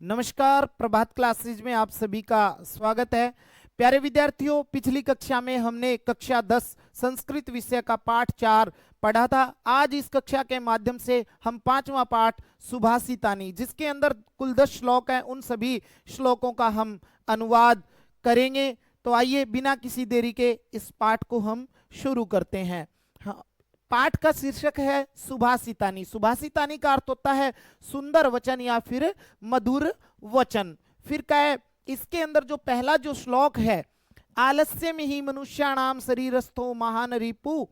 नमस्कार, प्रभात क्लासेज में आप सभी का स्वागत है। प्यारे विद्यार्थियों, पिछली कक्षा में हमने कक्षा 10 संस्कृत विषय का पाठ 4 पढ़ा था। आज इस कक्षा के माध्यम से हम पांचवा पाठ सुभाषितानी, जिसके अंदर कुल 10 श्लोक हैं, उन सभी श्लोकों का हम अनुवाद करेंगे। तो आइए बिना किसी देरी के इस पाठ को हम शुरू करते हैं। हाँ, पाठ का शीर्षक है सुभाषितानी। सुभाषितानी का अर्थ होता है सुंदर वचन या फिर मधुर वचन। फिर क्या है, इसके अंदर जो पहला जो श्लोक है, आलस्य में ही मनुष्याणाम शरीरस्थो महान रिपु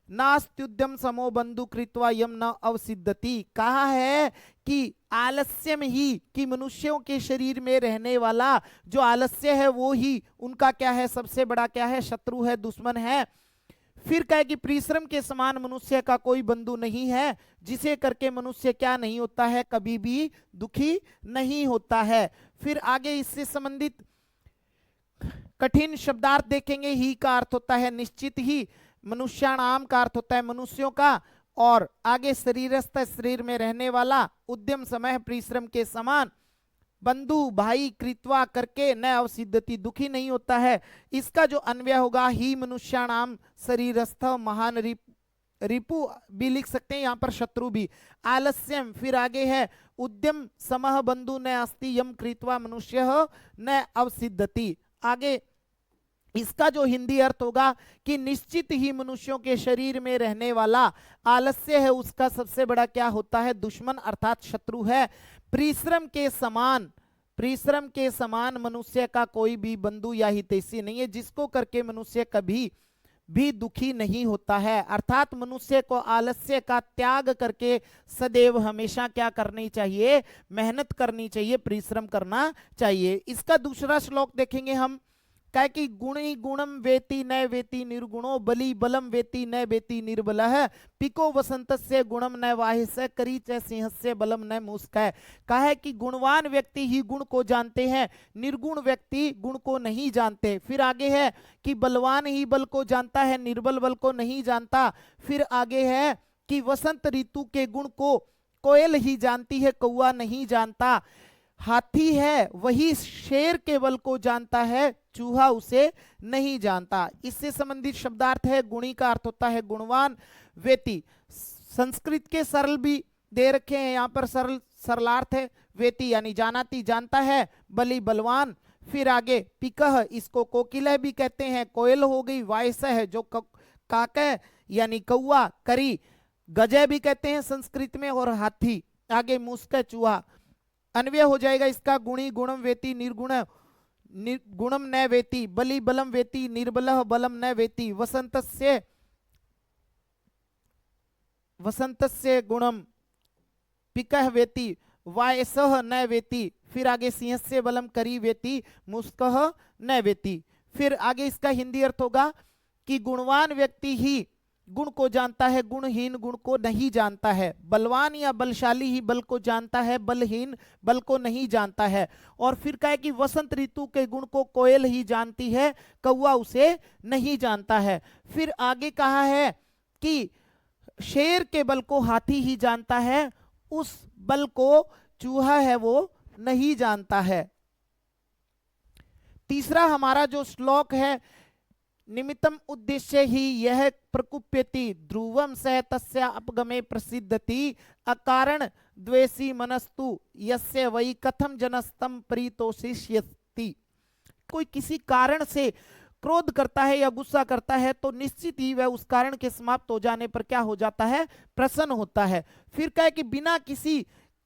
नास्त्युद्यम समो बंधु कृत्वा यम न अवसिद्धति। कहा है कि आलस्य में ही, कि मनुष्यों के शरीर में रहने वाला जो आलस्य है वो ही उनका क्या है, सबसे बड़ा क्या है, शत्रु है, दुश्मन है। फिर कहे कि परिश्रम के समान मनुष्य का कोई बंधु नहीं है, जिसे करके मनुष्य क्या नहीं होता है, कभी भी दुखी नहीं होता है। फिर आगे इससे संबंधित कठिन शब्दार्थ देखेंगे। ही का अर्थ होता है निश्चित ही, मनुष्याणाम का अर्थ होता है मनुष्यों का, और आगे शरीरस्थ, शरीर में रहने वाला, उद्यम समय परिश्रम के समान, बंधु भाई कृत्वा करके न अवसिद्धति दुखी नहीं होता है। इसका जो अन्वय होगा, ही मनुष्याणाम शरीरस्थ महान रिपु भी लिख सकते हैं, यहाँ पर शत्रु भी। आलस्यम, फिर आगे है उद्यम समह बंधु न अस्ति यम कृत्वा मनुष्य न अवसिद्धति। आगे इसका जो हिंदी अर्थ होगा कि निश्चित ही मनुष्यों के शरीर में रहने वाला आलस्य है, उसका सबसे बड़ा क्या होता है, दुश्मन अर्थात शत्रु है। परिश्रम के समान मनुष्य का कोई भी बंधु या हितैषी नहीं है, जिसको करके मनुष्य कभी भी दुखी नहीं होता है। अर्थात मनुष्य को आलस्य का त्याग करके सदैव हमेशा क्या करनी चाहिए, मेहनत करनी चाहिए, परिश्रम करना चाहिए। इसका दूसरा श्लोक देखेंगे हम। क्या कि गुणी गुणम वेति न वेति निर्गुणो बलि बलम वेति न वेति निर्बलः पिको वसंतस्य गुणम न वाहिस्य करी च सिंहस्य बलम न मूषकः। कहा है कि गुणवान व्यक्ति ही गुण को जानते हैं, निर्गुण व्यक्ति गुण को नहीं जानते। फिर आगे है कि बलवान ही बल को जानता है, निर्बल बल को नहीं जानता। फिर आगे है कि वसंत ऋतु के गुण को कोयल ही जानती है, कौवा नहीं जानता। हाथी है वही शेर के बल को जानता है, चूहा उसे नहीं जानता। इससे संबंधित शब्दार्थ है। गुणी का अर्थ होता है गुणवान, वेति संस्कृत के सरल भी दे रखे हैं यहाँ पर, सरल सरलार्थ है। वेति यानी जानाती, जानता है, बलि बलवान। फिर आगे पिकह, इसको कोकिला भी कहते हैं, कोयल हो गई। वायस है जो काके यानी कौआ, करी गजय भी कहते हैं संस्कृत में, और हाथी। आगे मूषक चूहा। अन्वय हो जाएगा इसका, गुणी गुणम वेति निर्गुण गुणम न वेति, बलि बलम वेति निर्बलः बलम न वेति, वसंतस्य गुणम पिकः वेति वायसः न वेति। फिर आगे सिंहस्य बलम करी वेति मुस्कः न वेति। फिर आगे इसका हिंदी अर्थ होगा कि गुणवान व्यक्ति ही गुण को जानता है, गुणहीन गुण को नहीं जानता है। बलवान या बलशाली ही बल को जानता है, बलहीन बल को नहीं जानता है। और फिर कहा है कि वसंत ऋतु के गुण को कोयल ही जानती है, कौवा उसे नहीं जानता है। फिर आगे कहा है कि शेर के बल को हाथी ही जानता है, उस बल को चूहा है वो नहीं जानता है। तीसरा हमारा जो श्लोक है, निमित्तम उद्देश्य ही यह प्रकुप्यति ध्रुवम सह तस्य अपगमे प्रसिद्धति अकारण द्वेषी मनस्तु यस्य वै कथम जनस्तम परितोषिष्यति। कोई किसी कारण से क्रोध करता है या गुस्सा करता है तो निश्चित ही वह उस कारण के समाप्त हो जाने पर क्या हो जाता है, प्रसन्न होता है। फिर कहे कि बिना किसी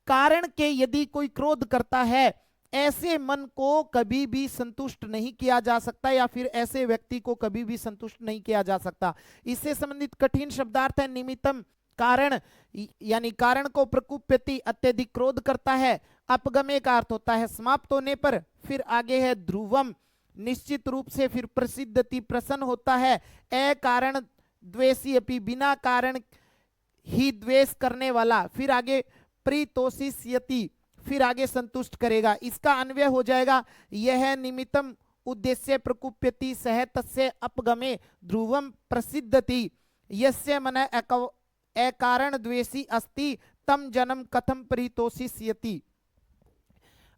कारण के यदि कोई क्रोध करता है, ऐसे मन को कभी भी संतुष्ट नहीं किया जा सकता, या फिर ऐसे व्यक्ति को कभी भी संतुष्ट नहीं किया जा सकता। इससे संबंधित कठिन शब्दार्थ है निमित्तम, कारण यानी कारण को, प्रकुप्यति अत्यधिक क्रोध करता है, अपगमे का अर्थ होता है समाप्त होने पर। फिर आगे है ध्रुवम, निश्चित रूप से। फिर प्रसिद्धति प्रसन्न होता है, अकारण द्वेषी अपि बिना कारण ही द्वेष करने वाला। फिर आगे प्रीतोषिष्यति, फिर आगे संतुष्ट करेगा। इसका अन्वय हो जाएगा, यह निमित्तम उद्देश्य प्रकुप्यति सह तस्य अपगमे ध्रुवम प्रसिद्धति यस्य मन अकारण द्वेषी अस्ति तम जनम कथम परितोषिष्यति।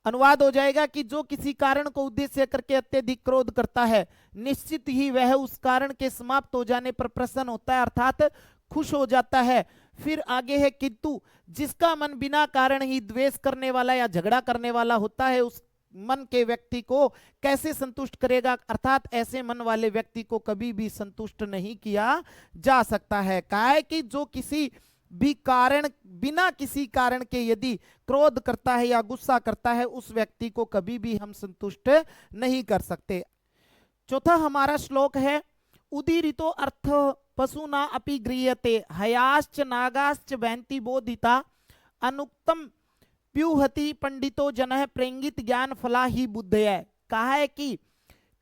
अनुवाद हो जाएगा कि जो किसी कारण को उद्देश्य करके अत्यधिक क्रोध करता है, निश्चित ही वह उस कारण के समाप्त हो जाने पर प्रसन्न होता है, अर्थात खुश हो जाता है। फिर आगे है, किंतु जिसका मन बिना कारण ही द्वेष करने वाला या झगड़ा करने वाला होता है, उस मन के व्यक्ति को कैसे संतुष्ट करेगा, अर्थात ऐसे मन वाले व्यक्ति को कभी भी संतुष्ट नहीं किया जा सकता है। कहा है कि जो किसी भी कारण, बिना किसी कारण के यदि क्रोध करता है या गुस्सा करता है, उस व्यक्ति को कभी भी हम संतुष्ट नहीं कर सकते। चौथा हमारा श्लोक है, उदीरितो अर्थ पशुना अपि गृह्यते हयाश्च नागाश्च वहन्ति बोधिता अनुक्तम प्यूहति पंडितो जनः प्रेंगित ज्ञान फला ही बुद्धय। कहा है कि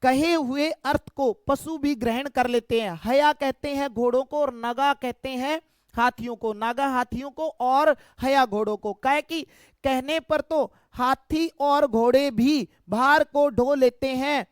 कहे हुए अर्थ को पशु भी ग्रहण कर लेते हैं। हया कहते हैं घोड़ों को और नगा कहते हैं हाथियों को, नागा हाथियों को और हया घोड़ों को। कहे कि कहने पर तो हाथी और घोड़े भी भार को ढो लेते हैं,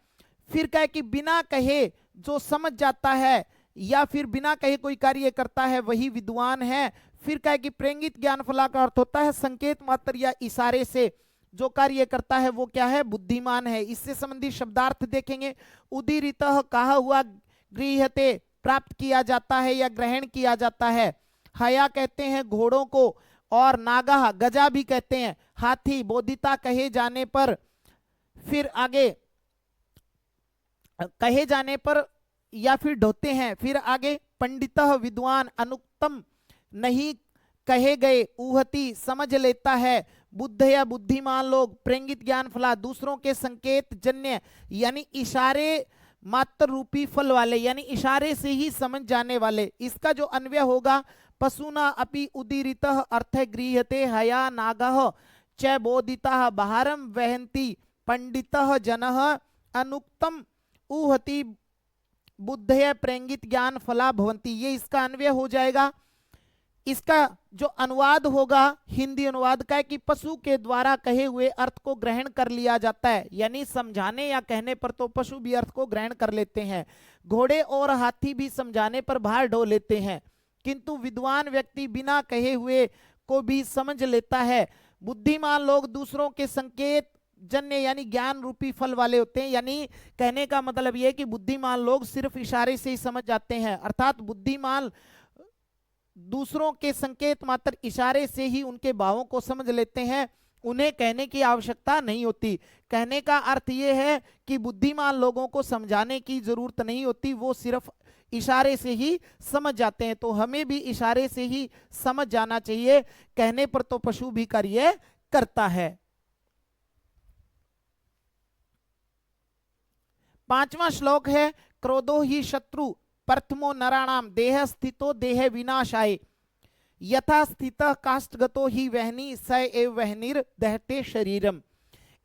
फिर कहे कि बिना कहे जो समझ जाता है या फिर बिना कहे कोई कार्य करता है वही विद्वान है। फिर कहे कि प्रेंगित ज्ञान फला का अर्थ होता है संकेत मात्र या इशारे से जो कार्य करता है वो क्या है, बुद्धिमान है। इससे संबंधित शब्दार्थ देखेंगे। उदीरितः कहा हुआ, गृह्यते प्राप्त किया जाता है या ग्रहण किया जाता है। हया कहते हैं घोड़ों को और नागा गजा भी कहते हैं हाथी, बोधिता कहे जाने पर, फिर आगे कहे जाने पर या फिर ढोते हैं। फिर आगे पंडितः विद्वान, अनुक्तम नहीं कहे गए, उहति समझ लेता है, बुद्ध या बुद्धिमान लोग, प्रेंगित ज्ञान फला दूसरों के संकेत जन्य यानी इशारे मात्र रूपी फल वाले, यानी इशारे से ही समझ जाने वाले। इसका जो अन्वय होगा, पशुना अपि उदीरितः अर्थ गृह्यते हया नागः च बोधितः बहारम वहन्ति पंडितः जनः अनुक्तम उहति बुद्धय प्रेंगित ज्ञान फला भवंती। ये इसका अन्वय हो जाएगा। इसका जो अनुवाद होगा, हिंदी अनुवाद का है कि पशु के द्वारा कहे हुए अर्थ को ग्रहण कर लिया जाता है, यानी समझाने या कहने पर तो पशु भी अर्थ को ग्रहण कर लेते हैं, घोड़े और हाथी भी समझाने पर भार ढो लेते हैं, किंतु विद्वान व्यक्ति बिना कहे हुए को भी समझ लेता है। बुद्धिमान लोग दूसरों के संकेत जन्य यानी ज्ञान रूपी फल वाले होते हैं। यानी कहने का मतलब यह है कि बुद्धिमान लोग सिर्फ इशारे से ही समझ जाते हैं, अर्थात बुद्धिमान दूसरों के संकेत मात्र इशारे से ही उनके भावों को समझ लेते हैं, उन्हें कहने की आवश्यकता नहीं होती। कहने का अर्थ यह है कि बुद्धिमान लोगों को समझाने की जरूरत नहीं होती, वो सिर्फ इशारे से ही समझ जाते हैं। तो हमें भी इशारे से ही समझ जाना चाहिए, कहने पर तो पशु भी कार्य करता है। पांचवा श्लोक है, क्रोधो ही शत्रु प्रथमो नराणाम देह स्थितो देह विनाशाय यथा स्थितः काष्ठगतो ही वहनी स एव वहनिर दहते शरीरम।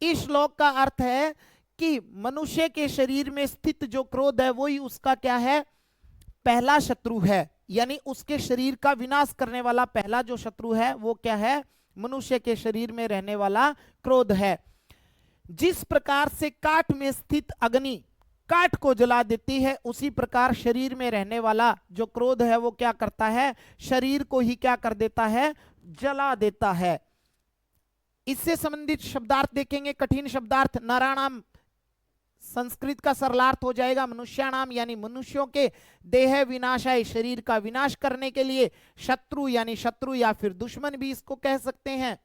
इस श्लोक का अर्थ है कि मनुष्य के शरीर में स्थित जो क्रोध है वही उसका क्या है, पहला शत्रु है, यानी उसके शरीर का विनाश करने वाला पहला जो शत्रु है वो क्या है, मनुष्य के शरीर में रहने वाला क्रोध है। जिस प्रकार से काठ में स्थित अग्नि काठ को जला देती है, उसी प्रकार शरीर में रहने वाला जो क्रोध है वो क्या करता है, शरीर को ही क्या कर देता है, जला देता है। इससे संबंधित शब्दार्थ देखेंगे। कठिन शब्दार्थ, नराणाम संस्कृत का सरलार्थ हो जाएगा मनुष्याणाम, यानी मनुष्यों के देह विनाशाय शरीर का विनाश करने के लिए, शत्रु यानी शत्रु या फिर दुश्मन भी इसको कह सकते हैं।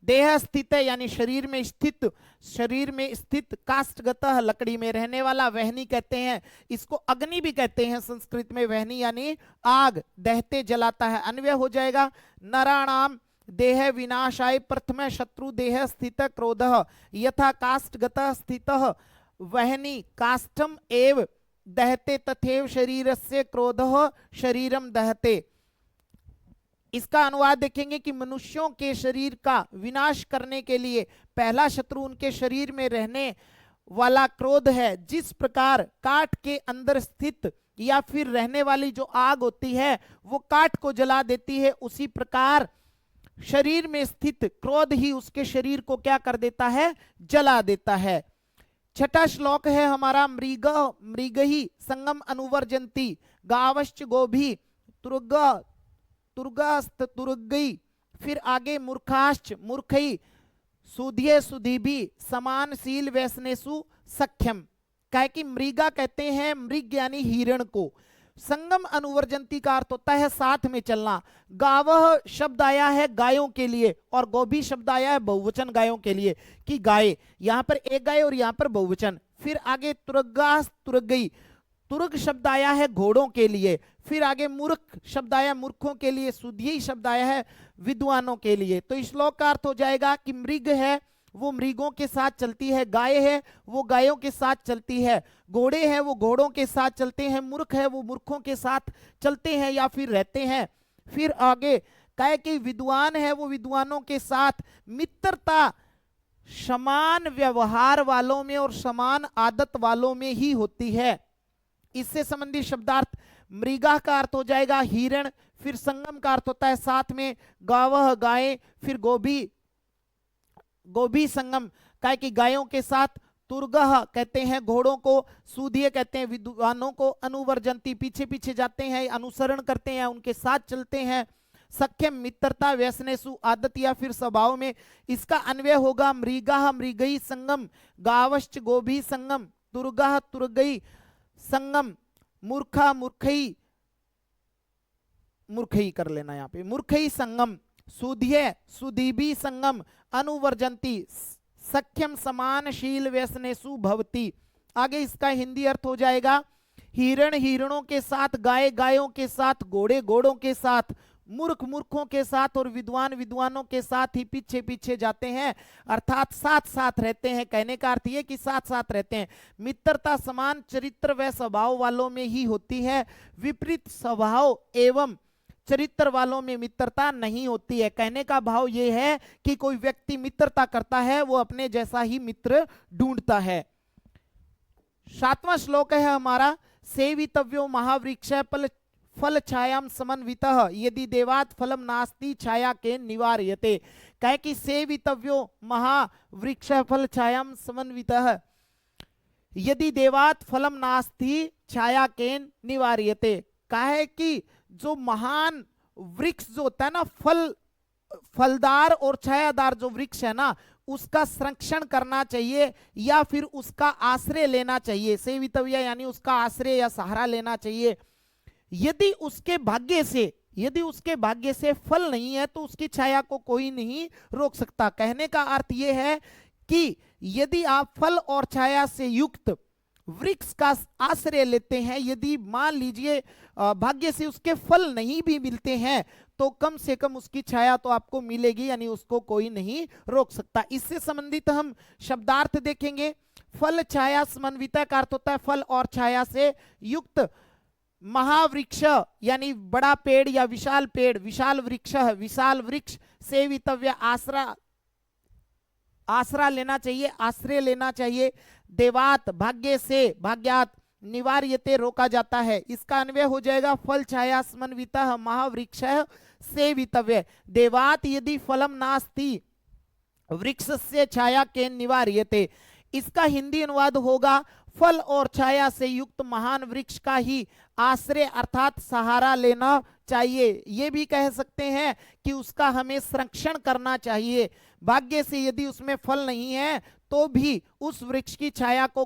देह स्थित है यानी शरीर में स्थित, काष्ठगतः लकड़ी में रहने वाला, वहनी कहते हैं इसको, अग्नि भी कहते हैं संस्कृत में, वहनी यानी आग, दहते जलाता है। अन्वय हो जाएगा, नराणाम देह विनाशाय प्रथम शत्रु देह स्थित क्रोधः यथा काष्ठगतः स्थितः वहनी काष्ठम एव दहते तथैव शरीरस्य क्रोधः शरीरम दहते। इसका अनुवाद देखेंगे कि मनुष्यों के शरीर का विनाश करने के लिए पहला शत्रु उनके शरीर में रहने वाला क्रोध है। जिस प्रकार काठ के अंदर स्थित या फिर रहने वाली जो आग होती है वो काठ को जला देती है, उसी प्रकार शरीर में स्थित क्रोध ही उसके शरीर को क्या कर देता है, जला देता है। छठा श्लोक है हमारा, मृगही संगम अनुवर्जंती गावश्च गोभी तुर्गस्तुर्गई फिर आगे मूर्खाश्च मूर्खई, सुधिये सुधीभी, समानशील व्यसनेसु सख्यम। कहे कि मृगा कहते हैं मृग यानी हिरण को। संगम अनुवर्जंती का अर्थ होता है साथ में चलना। गावह शब्द आया है गायों के लिए और गोभी शब्द आया है बहुवचन गायों के लिए कि गाय, यहां पर एक गाय और यहां पर बहुवचन। फिर आगे तुरगा तुरगई, तुर्ग शब्द आया है घोड़ों के लिए। फिर आगे मूर्ख शब्द आया मूर्खों के लिए, सुधी शब्द आया है विद्वानों के लिए। तो इस श्लोक का अर्थ हो जाएगा कि मृग है वो मृगों के साथ चलती है, गाय है वो गायों के साथ चलती है, घोड़े हैं वो घोड़ों के साथ चलते हैं, मूर्ख है वो मूर्खों के साथ चलते हैं या फिर रहते हैं। फिर आगे कहे कि विद्वान है वो विद्वानों के साथ। मित्रता समान व्यवहार वालों में और समान आदत वालों में ही होती है। इससे संबंधित शब्दार्थ मृगा का अर्थ हो जाएगा हिरण। फिर संगम का अर्थ होता है साथ में, गावह गाय। फिर गोभी, गोभी संगम कहे कि गायों के साथ। तुर्गह कहते हैं घोड़ों को, सूदिये कहते हैं विद्वानों को, अनुवर्जंती पीछे पीछे जाते हैं, अनुसरण करते हैं, उनके साथ चलते हैं। सख्यम मित्रता, व्यसनेसु आदत या फिर स्वभाव में। इसका अन्वय होगा मृगा मृगई संगम, गावश्च गोभी संगम, तुर्गा तुर्गई संगम, मूर्खा मूर्खई, मूर्खई कर लेना यहाँ पे, मूर्खई संगम, सुधिये सुधीभी संगम, अनुवर्जंती सख्यम समानशील व्यसनेसु भवति। आगे इसका हिंदी अर्थ हो जाएगा हिरण हिरणों के साथ, गाय गायों के साथ, घोड़े घोड़ों के साथ, मूर्ख मूर्खों के साथ और विद्वान विद्वानों के साथ ही पीछे पीछे जाते हैं, अर्थात साथ साथ रहते हैं। कहने का अर्थ ये कि साथ साथ रहते हैं। मित्रता समान चरित्र व स्वभाव वालों में ही होती है, विपरीत स्वभाव एवं चरित्र वालों में मित्रता नहीं होती है। कहने का भाव ये है कि कोई व्यक्ति मित्रता करता है वो अपने जैसा ही मित्र ढूंढता है। 7वां श्लोक है हमारा, सेवितव्यो महावृक्ष फल छायाम समन्वितः यदि देवात् फलम नास्ति छाया के निवार्यते। कहे कि सेवितव्यो महावृक्ष फल छायाम समन्वितः यदि देवात् फलम नास्ति छाया के निवार्यते। कहे कि जो महान वृक्ष जो होता है ना, फलदार और छायादार जो वृक्ष है ना, उसका संरक्षण करना चाहिए या फिर उसका आश्रय लेना चाहिए। सेवितव्य यानी उसका आश्रय या सहारा लेना चाहिए। यदि उसके भाग्य से फल नहीं है तो उसकी छाया को कोई नहीं रोक सकता। कहने का अर्थ यह है कि यदि आप फल और छाया से युक्त वृक्ष का आश्रय लेते हैं, यदि मान लीजिए भाग्य से उसके फल नहीं भी मिलते हैं तो कम से कम उसकी छाया तो आपको मिलेगी, यानी उसको कोई नहीं रोक सकता। इससे संबंधित हम शब्दार्थ देखेंगे। फल छाया समन्वित का अर्थ होता है फल और छाया से युक्त। महावृक्ष यानी बड़ा पेड़ या विशाल पेड़, विशाल वृक्ष, सेवितव्य आसरा लेना चाहिए, आश्रय लेना चाहिए। देवात भाग्य से, भाग्यात, निवार्यते रोका जाता है। इसका अन्वय हो जाएगा फल छाया समन्वितः महावृक्ष सेवितव्य। देवात यदि फलम नास्ति वृक्ष से छाया के निवार्यते। इसका हिंदी अनुवाद होगा फल और छाया से युक्त महान वृक्ष का ही आश्रय अर्थात सहारा लेना चाहिए। ये भी कह सकते हैं कि उसका हमें संरक्षण करना चाहिए। भाग्य से यदि उसमें फल नहीं है तो भी उस वृक्ष की छाया को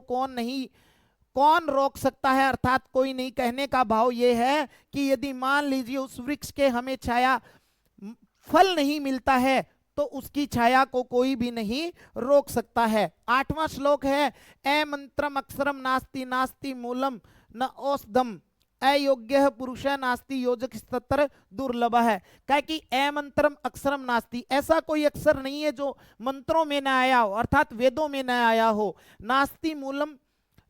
कौन रोक सकता है, अर्थात कोई नहीं। कहने का भाव ये है कि यदि मान लीजिए उस वृक्ष के हमें छाया फल नहीं मिलता है तो उसकी छाया को कोई भी नहीं रोक सकता है। 8वां श्लोक है, ए मंत्रम अक्षरम नास्ति नास्ति मूलम न औषधम अयोग्य पुरुष नास्ति योजक स्तत्र दुर्लभ है। कहे कि ए मंत्रम अक्षरम नास्ति, ऐसा कोई अक्षर नहीं है जो मंत्रों में न आया हो, अर्थात वेदों में न आया हो। नास्ति मूलम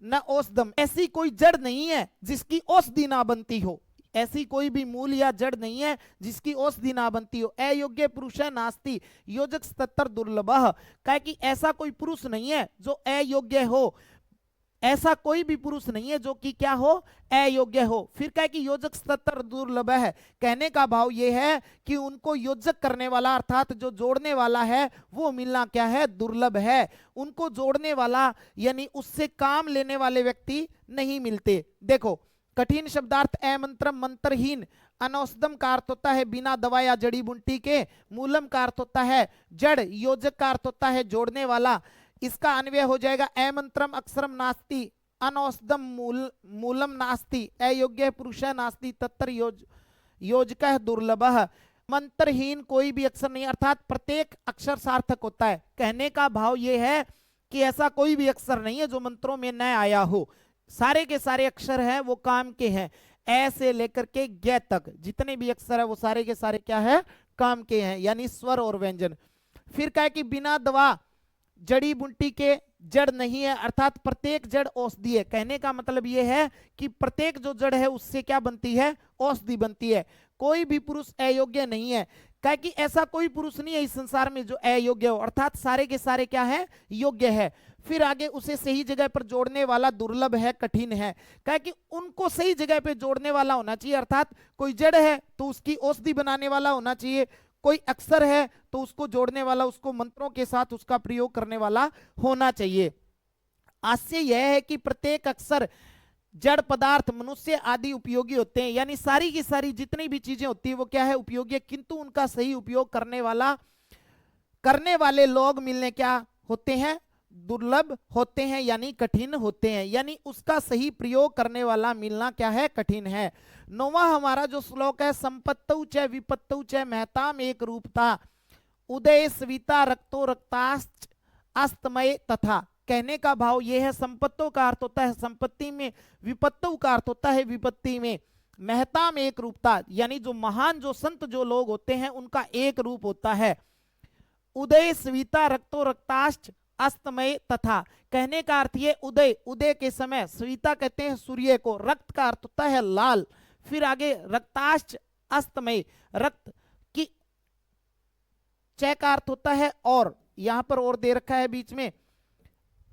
न औषधम, ऐसी कोई जड़ नहीं है जिसकी औषधि ना बनती हो। ऐसी कोई भी मूल या जड़ नहीं है जिसकी औषधि ना बनती हो। अयोग्य पुरुष नास्ति योजक स्तत्र दुर्लभ। कहे कि ऐसा कोई पुरुष नहीं है जो अयोग्य हो, ऐसा कोई भी पुरुष नहीं है जो कि क्या हो, अयोग्य हो। फिर कहे कि योजक स्तत्र दुर्लभ है। कहने का भाव ये है कि उनको योजक करने वाला अर्थात जो जोड़ने वाला है वो मिलना क्या है, दुर्लभ है। उनको जोड़ने वाला यानी उससे काम लेने वाले व्यक्ति नहीं मिलते। देखो कठिन शब्दार्थ अमंत्रम मंत्रहीन, अनौषधम का अर्थ होता है बिना दवा या जड़ी बूटी के, मूलम का अर्थ होता है जड़, योजक का अर्थ होता है जोड़ने वाला। इसका अन्वय हो जाएगा अमंत्रम अक्षरम नास्ति अनौषधम मूलम नास्ति अयोग्य पुरुष नास्ति तत्र योजक दुर्लभ। मंत्रहीन कोई भी अक्षर नहीं, अर्थात प्रत्येक अक्षर सार्थक होता है। कहने का भाव यह है कि ऐसा कोई भी अक्षर नहीं है जो मंत्रों में न आया हो, सारे के सारे अक्षर हैं वो काम के हैं। ए से लेकर के ग तक जितने भी अक्षर है वो सारे के सारे क्या है, काम के हैं, यानी स्वर और व्यंजन। फिर क्या है कि बिना दवा जड़ी बूटी के जड़ नहीं है, अर्थात प्रत्येक जड़ औषधि है। कहने का मतलब यह है कि प्रत्येक जो जड़ है उससे क्या बनती है, औषधि बनती है। कोई भी पुरुष अयोग्य नहीं है, क्या कि ऐसा कोई पुरुष नहीं है इस संसार में जो अयोग्य हो, अर्थात सारे के सारे क्या है, योग्य है। फिर आगे उसे सही जगह पर जोड़ने वाला दुर्लभ है, कठिन है। क्या कि उनको सही जगह पे जोड़ने वाला होना चाहिए, अर्थात कोई जड़ है तो उसकी औषधि बनाने वाला होना चाहिए, कोई अक्षर है तो उसको जोड़ने वाला, उसको मंत्रों के साथ उसका प्रयोग करने वाला होना चाहिए। आशय यह है कि प्रत्येक अक्षर जड़ पदार्थ मनुष्य आदि उपयोगी होते हैं, यानी सारी की सारी जितनी भी चीजें होती है वो क्या है, उपयोगी है, किंतु उनका सही उपयोग करने वाले लोग मिलने क्या होते हैं, दुर्लभ होते हैं, यानी कठिन होते हैं, यानी उसका सही प्रयोग करने वाला मिलना क्या है, कठिन है। 9वां हमारा जो श्लोक है, संपत्तौ च विपत्तौ च महताम एक रूपता उदय सविता रक्तो रक्ताश्च अस्तमय तथा। कहने का भाव यह है, संपत्तों का अर्थ होता है संपत्ति में, विपत्तों का अर्थ होता है विपत्ति में, महताम एक रूपता यानी जो महान जो संत जो लोग होते हैं उनका एक रूप होता है। उदय सविता रक्तो रक्ताश्च अस्तमय तथा, कहने का अर्थ ये उदय, उदय के समय, सविता कहते हैं सूर्य को, रक्त का अर्थ होता है लाल, फिर आगे रक्ताश्च अस्तमय, रक्त की च का अर्थ होता है और, यहां पर और दे रखा है बीच में,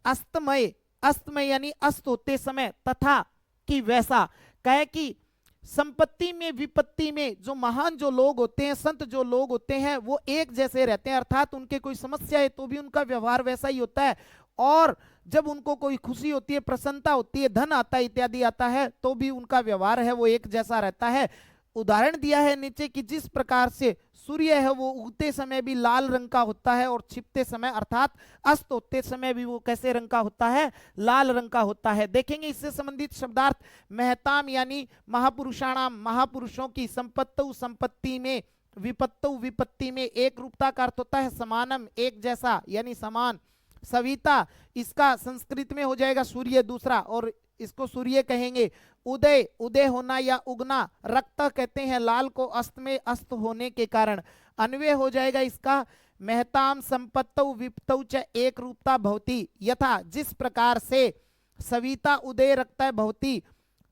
अस्तमय, अस्तमय यानी अस्त होते समय, तथा कि वैसा, कहे कि संपत्ति में विपत्ति में जो महान जो लोग होते हैं, संत जो लोग होते हैं वो एक जैसे रहते हैं, अर्थात उनके कोई समस्या है तो भी उनका व्यवहार वैसा ही होता है, और जब उनको कोई खुशी होती है, प्रसन्नता होती है, धन आता है इत्यादि आता है तो भी उनका व्यवहार है वो एक जैसा रहता है। उदाहरण दिया है नीचे कि जिस प्रकार से सूर्य है वो उगते समय भी लाल रंग का होता है और छिपते समय अर्थात अस्त होते समय भी वो कैसे रंग का होता है, लाल रंग का होता है। देखेंगे इससे संबंधित शब्दार्थ, महताम यानी महापुरुषाणाम, महापुरुषों की, संपत्तौ संपत्ति में, विपत्तौ विपत्ति में, एक रूपता का अर्थ होता है समानम एक जैसा यानी समान, सविता इसका संस्कृत में हो जाएगा सूर्य दूसरा और इसको सूर्य कहेंगे, उदय उदय होना या उगना, रक्त कहते हैं लाल को, अस्त में अस्त होने के कारण, अन्वय हो जाएगा इसका महताम संपत्तौ विपत्तौ च एक रूपता भवति यथा, जिस प्रकार से सविता उदय रक्त भवति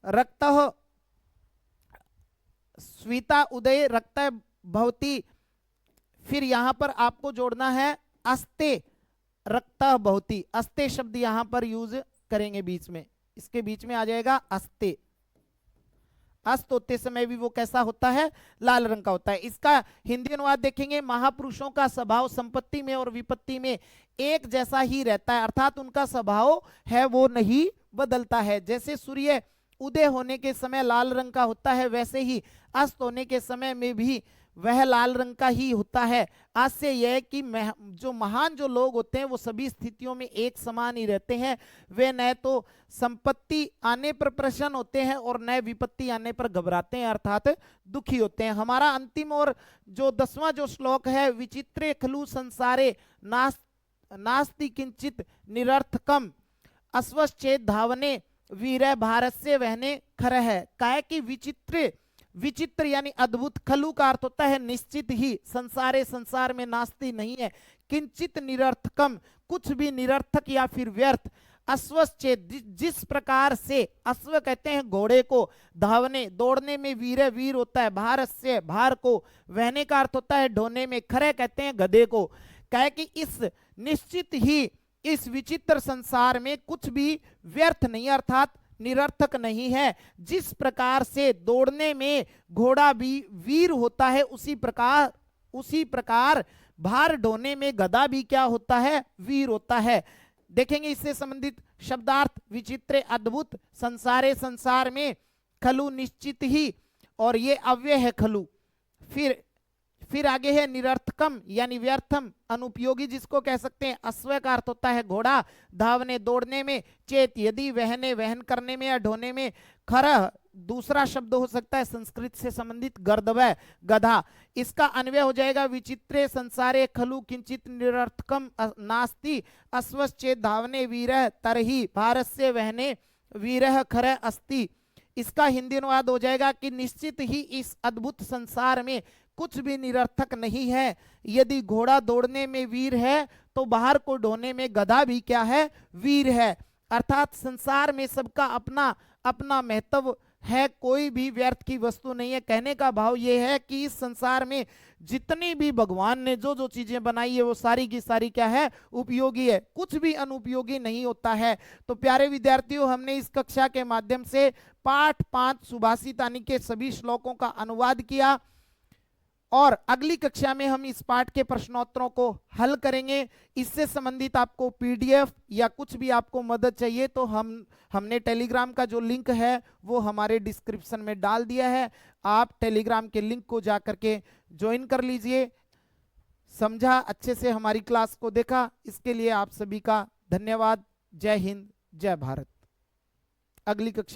रक्त स्विता उदय रक्त भवति, फिर यहां पर आपको जोड़ना है अस्ते रक्त भवति, अस्ते शब्द यहां पर यूज करेंगे बीच में, इसके बीच में आ जाएगा अस्ते, अस्त होते समय भी वो कैसा होता है, लाल रंग का होता है। इसका हिंदी अनुवाद देखेंगे, महापुरुषों का स्वभाव संपत्ति में और विपत्ति में एक जैसा ही रहता है, अर्थात उनका स्वभाव है वो नहीं बदलता है। जैसे सूर्य उदय होने के समय लाल रंग का होता है वैसे ही अस्त होने के समय में भी वह लाल रंग का ही होता है। आज से यह है कि जो महान जो लोग होते हैं वो सभी स्थितियों में एक समान ही रहते हैं, वे न तो संपत्ति आने पर प्रसन्न होते हैं और न विपत्ति आने पर घबराते हैं अर्थात दुखी होते हैं। हमारा अंतिम और जो 10वां जो श्लोक है, विचित्रे खलु संसारे नास्ति किंचित निरर्थकम अस्वश्चेत धावने वीर भारस्य वहने खर है। काय कि विचित्र, विचित्र यानी अद्भुत, खलु का अर्थ होता है निश्चित ही, संसारे संसार में नास्ति नहीं है, किंचित निरर्थकम कुछ भी निरर्थक या फिर व्यर्थ, अश्वश्चेत जिस प्रकार से, अश्व कहते हैं घोड़े को, धावने दौड़ने में, वीर वीर होता है, भारस्य भार को, वहने का अर्थ होता है ढोने में, खरे कहते हैं गधे को। कहे कि इस निश्चित ही इस विचित्र संसार में कुछ भी व्यर्थ नहीं अर्थात निरर्थक नहीं है। जिस प्रकार से दौड़ने में घोड़ा भी वीर होता है उसी प्रकार भार ढोने में गधा भी क्या होता है, वीर होता है। देखेंगे इससे संबंधित शब्दार्थ, विचित्र अद्भुत, संसारे संसार में, खलु निश्चित ही, और ये अव्यय है खलु। फिर आगे है निरर्थकम यानी व्यर्थम, अनुपयोगी जिसको कह सकते हैं। अस्वय का अर्थ होता है घोड़ा, धावने दौड़ने में, चेत यदि, वहने वहन करने में या ढोने में, खरह दूसरा शब्द हो सकता है संस्कृत से संबंधित, गर्दवय गधा। इसका अन्वय हो जाएगा विचित्रे संसारे खलु किंचित निरर्थकम नास्ति अस्वश्चेत धावने वीरः तरहि भारस्य वहने वीरः खरः अस्ति। इसका हिंदी अनुवाद हो जाएगा कि निश्चित ही इस अद्भुत संसार में कुछ भी निरर्थक नहीं है। यदि घोड़ा दौड़ने में वीर है तो बाहर को ढोने में गधा भी क्या है, वीर है। अर्थात संसार में सबका अपना अपना महत्व है, कोई भी व्यर्थ की वस्तु नहीं है। कहने का भाव यह है कि इस संसार में जितनी भी भगवान ने जो जो चीजें बनाई है वो सारी की सारी क्या है, उपयोगी है, कुछ भी अनुपयोगी नहीं होता है। तो प्यारे विद्यार्थियों, हमने इस कक्षा के माध्यम से पाठ 5 सुभाषितानी के सभी श्लोकों का अनुवाद किया और अगली कक्षा में हम इस पाठ के प्रश्नोत्तरों को हल करेंगे। इससे संबंधित आपको पीडीएफ या कुछ भी आपको मदद चाहिए तो हमने टेलीग्राम का जो लिंक है वो हमारे डिस्क्रिप्शन में डाल दिया है। आप टेलीग्राम के लिंक को जाकर के ज्वाइन कर लीजिए। समझा, अच्छे से हमारी क्लास को देखा, इसके लिए आप सभी का धन्यवाद। जय हिंद, जय भारत। अगली कक्षा